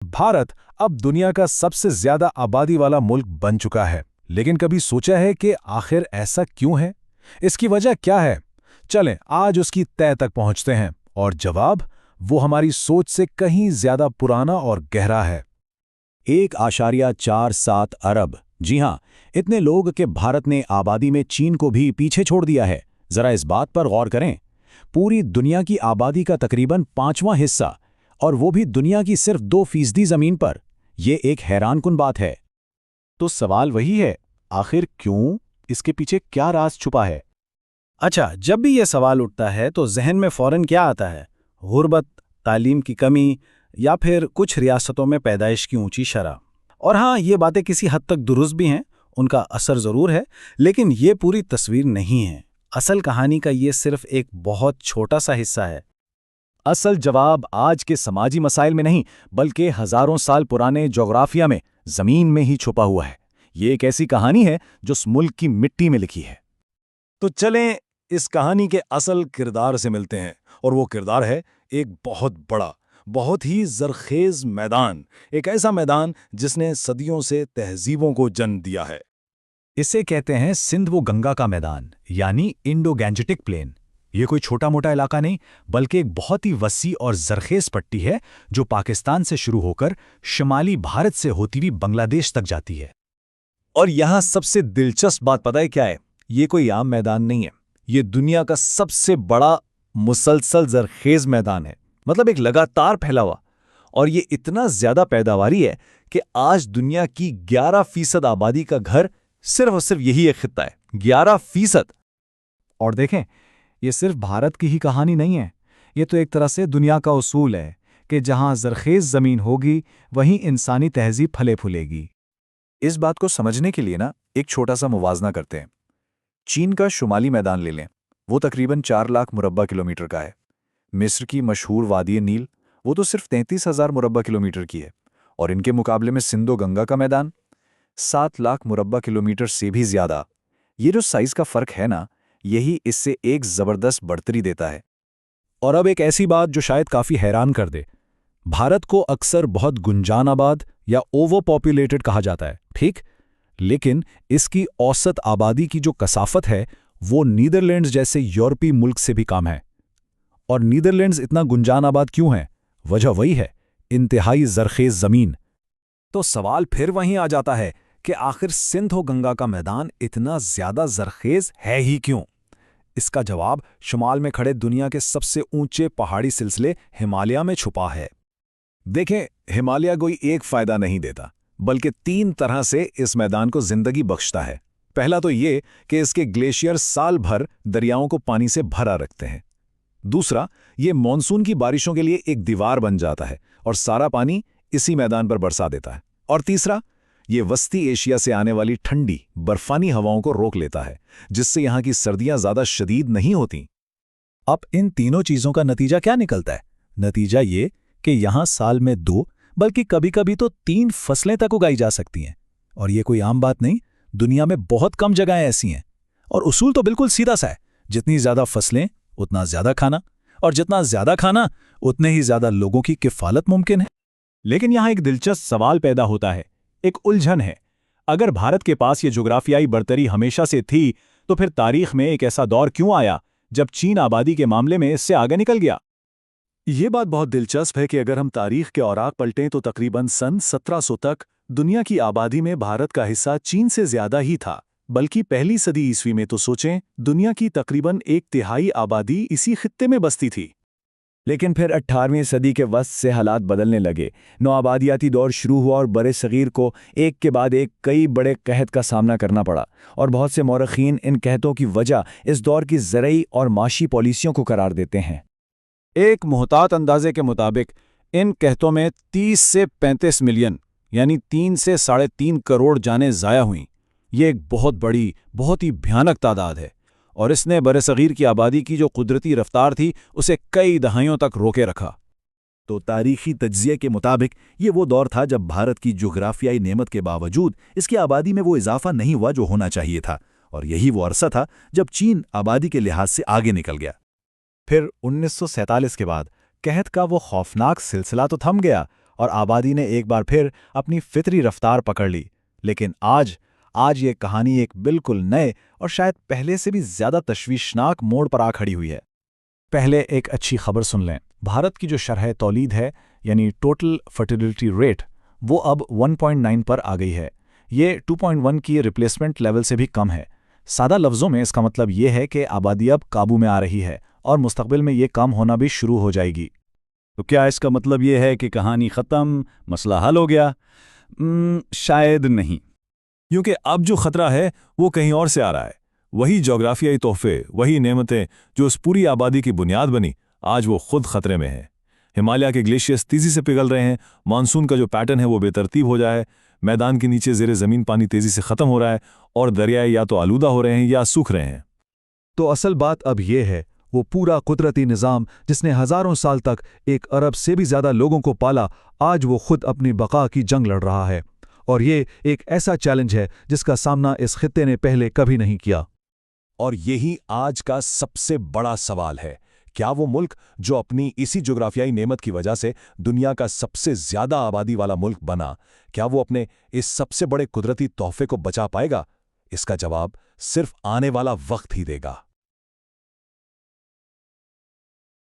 भारत अब दुनिया का सबसे ज्यादा आबादी वाला मुल्क बन चुका है, लेकिन कभी सोचा है कि आखिर ऐसा क्यों है? इसकी वजह क्या है? चलें आज उसकी तह तक पहुंचते हैं और जवाब वो हमारी सोच से कहीं ज्यादा पुराना और गहरा है। 1.47 अरब, जी हाँ, इतने लोग कि भारत ने आबादी में चीन को भी पीछे छोड़ दिया है। जरा इस बात पर गौर करें, पूरी दुनिया की आबादी का तकरीबन 5वां हिस्सा, और वो भी दुनिया की सिर्फ 2% ज़मीन पर। ये एक हैरानकुन बात है। तो सवाल वही है, आखिर क्यों? इसके पीछे क्या राज छुपा है? अच्छा, जब भी ये सवाल उठता है तो जहन में फौरन क्या आता है? गुर्बत, तालीम की कमी, या फिर कुछ रियासतों में पैदाइश की ऊंची शरह। और हाँ, ये बातें किसी हद तक दुरुस्त भी हैं, उनका असर ज़रूर है, लेकिन ये पूरी तस्वीर नहीं है। असल कहानी का ये सिर्फ एक बहुत छोटा सा हिस्सा है। असल जवाब आज के समाजी मसाइल में नहीं, बल्कि हजारों साल पुराने जोग्राफिया में, जमीन में ही छुपा हुआ है। ये एक ऐसी कहानी है जो उस मुल्क की मिट्टी में लिखी है। तो चलें इस कहानी के असल किरदार से मिलते हैं, और वो किरदार है एक बहुत बड़ा, बहुत ही जरखेज मैदान, एक ऐसा मैदान जिसने सदियों से तहजीबों को जन्म दिया है। इसे कहते हैं सिंध व गंगा का मैदान, यानी इंडो गैंजेटिक प्लेन। ये कोई छोटा मोटा इलाका नहीं, बल्कि एक बहुत ही वसी और जरखेज पट्टी है जो पाकिस्तान से शुरू होकर शुमाली भारत से होती हुई बांग्लादेश तक जाती है। और यहां सबसे दिलचस्प बात पता है क्या है? ये कोई आम मैदान नहीं है, ये दुनिया का सबसे बड़ा मुसलसल जरखेज मैदान है, मतलब एक लगातार फैला हुआ। और ये इतना ज्यादा पैदावारी है कि आज दुनिया की 11% आबादी का घर सिर्फ और सिर्फ यही एक खित्ता है। 11%। और देखें, ये सिर्फ भारत की ही कहानी नहीं है, ये तो एक तरह से दुनिया का उसूल है कि जहां जरखेज जमीन होगी वहीं इंसानी तहजीब फले फूलेगी। इस बात को समझने के लिए ना एक छोटा सा मुवाजना करते हैं। चीन का शुमाली मैदान ले लें, वो तकरीबन 4 लाख मुरब्बा किलोमीटर का है। मिस्र की मशहूर वादी नील, वो तो सिर्फ 33,000 मुरब्बा किलोमीटर की है। और इनके मुकाबले में सिंधो गंगा का मैदान 7 लाख मुरब्बा किलोमीटर से भी ज्यादा। ये जो साइज का फर्क है ना, यही इससे एक जबरदस्त बढ़तरी देता है। और अब एक ऐसी बात जो शायद काफी हैरान कर दे। भारत को अक्सर बहुत गुंजान आबाद या ओवर पॉपुलेटेड कहा जाता है, ठीक? लेकिन इसकी औसत आबादी की जो कसाफत है वो नीदरलैंड्स जैसे यूरोपीय मुल्क से भी कम है। और नीदरलैंड्स इतना गुंजान आबाद क्यों है? वजह वही है, इंतहाई जरखेज जमीन। तो सवाल फिर वहीं आ जाता है कि आखिर सिंध और गंगा का मैदान इतना ज्यादा जरखेज है ही क्यों? इसका जवाब शुमाल में खड़े दुनिया के सबसे ऊंचे पहाड़ी सिलसिले हिमालय में छुपा है। देखें, हिमालय कोई एक फायदा नहीं देता, बल्कि 3 तरह से इस मैदान को जिंदगी बख्शता है। पहला तो ये कि इसके ग्लेशियर साल भर दरियाओं को पानी से भरा रखते हैं। दूसरा, ये मॉनसून की बारिशों के लिए एक दीवार बन जाता है और सारा पानी इसी मैदान पर बरसा देता है। और तीसरा, ये वस्ती एशिया से आने वाली ठंडी बर्फानी हवाओं को रोक लेता है, जिससे यहाँ की सर्दियां ज्यादा शदीद नहीं होती। अब इन तीनों चीजों का नतीजा क्या निकलता है? नतीजा ये कि यहाँ साल में 2 बल्कि कभी-कभी तो 3 फसलें तक उगाई जा सकती हैं। और ये कोई आम बात नहीं, दुनिया में बहुत कम जगहें ऐसी हैं। और उसूल तो बिल्कुल सीधा सा है, जितनी ज्यादा फसलें उतना ज्यादा खाना, और जितना ज्यादा खाना उतने ही ज्यादा लोगों की किफालत मुमकिन है। लेकिन यहाँ एक दिलचस्प सवाल पैदा होता है, एक उलझन है। अगर भारत के पास ये जोग्राफियाई बढ़तरी हमेशा से थी, तो फिर तारीख में एक ऐसा दौर क्यों आया जब चीन आबादी के मामले में इससे आगे निकल गया? ये बात बहुत दिलचस्प है कि अगर हम तारीख के औराक पलटें तो तकरीबन सन 1700 तक दुनिया की आबादी में भारत का हिस्सा चीन से ज्यादा ही था। बल्कि पहली सदी ईस्वी में तो सोचें, दुनिया की तकरीबन 1/3 आबादी इसी खित्ते में बसती थी। लेकिन फिर 18वीं सदी के वस्त से हालात बदलने लगे। नौआबादियाती दौर शुरू हुआ और बड़े सगीर को एक के बाद एक कई बड़े कहत का सामना करना पड़ा। और बहुत से मौरखीन इन कहतों की वजह इस दौर की ज़रई और माशी पॉलिसियों को करार देते हैं। एक मुहतात अंदाजे के मुताबिक इन कहतों में 30 से 35 मिलियन यानी 3 से 3.5 करोड़ जानें ज़ाया हुईं। ये एक बहुत बड़ी, बहुत ही भयानक तादाद है, और इसने बरसगीर की आबादी की जो कुदरती रफ्तार थी उसे कई दहाइयों तक रोके रखा। तो तारीखी तज्जिये के मुताबिक ये वो दौर था जब भारत की जोग्राफियाई नेमत के बावजूद इसकी आबादी में वो इजाफा नहीं हुआ जो होना चाहिए था। और यही वो अरसा था जब चीन आबादी के लिहाज से आगे निकल गया। फिर 1947 के बाद कहत का वो खौफनाक सिलसिला तो थम गया, और आबादी ने एक बार फिर अपनी फितरी रफ्तार पकड़ ली। लेकिन आज ये कहानी एक बिल्कुल नए और शायद पहले से भी ज्यादा तशवीशनाक मोड़ पर आ खड़ी हुई है। पहले एक अच्छी खबर सुन लें। भारत की जो शरह तौलीद है, यानी टोटल फर्टिलिटी रेट, वो अब 1.9 पर आ गई है। ये 2.1 की रिप्लेसमेंट लेवल से भी कम है। सादा लफ्ज़ों में इसका मतलब ये है कि आबादी अब काबू में आ रही है और मुस्तकबिल में ये कम होना भी शुरू हो जाएगी। तो क्या इसका मतलब ये है कि कहानी ख़त्म, मसला हल हो गया? शायद नहीं। क्योंकि अब जो खतरा है वो कहीं और से आ रहा है। वही जोग्राफियाई तोहफे, वही नेमतें जो उस पूरी आबादी की बुनियाद बनी, आज वो खुद खतरे में है। हिमालय के ग्लेशियर्स तेजी से पिघल रहे हैं, मानसून का जो पैटर्न है वो बेतरतीब हो जाए, मैदान के नीचे ज़ेरे ज़मीन पानी तेजी से ख़त्म हो रहा है और दरियाए या तो आलूदा हो रहे हैं या सूख रहे हैं। तो असल बात अब ये है, वो पूरा कुदरती निज़ाम जिसने हज़ारों साल तक 1 अरब से भी ज़्यादा लोगों को पाला, आज वो खुद अपनी बका की जंग लड़ रहा है। और ये एक ऐसा चैलेंज है जिसका सामना इस खित्ते ने पहले कभी नहीं किया। और यही आज का सबसे बड़ा सवाल है, क्या वो मुल्क जो अपनी इसी जोग्राफियाई नेमत की वजह से दुनिया का सबसे ज्यादा आबादी वाला मुल्क बना, क्या वो अपने इस सबसे बड़े कुदरती तोहफे को बचा पाएगा? इसका जवाब सिर्फ आने वाला वक्त ही देगा।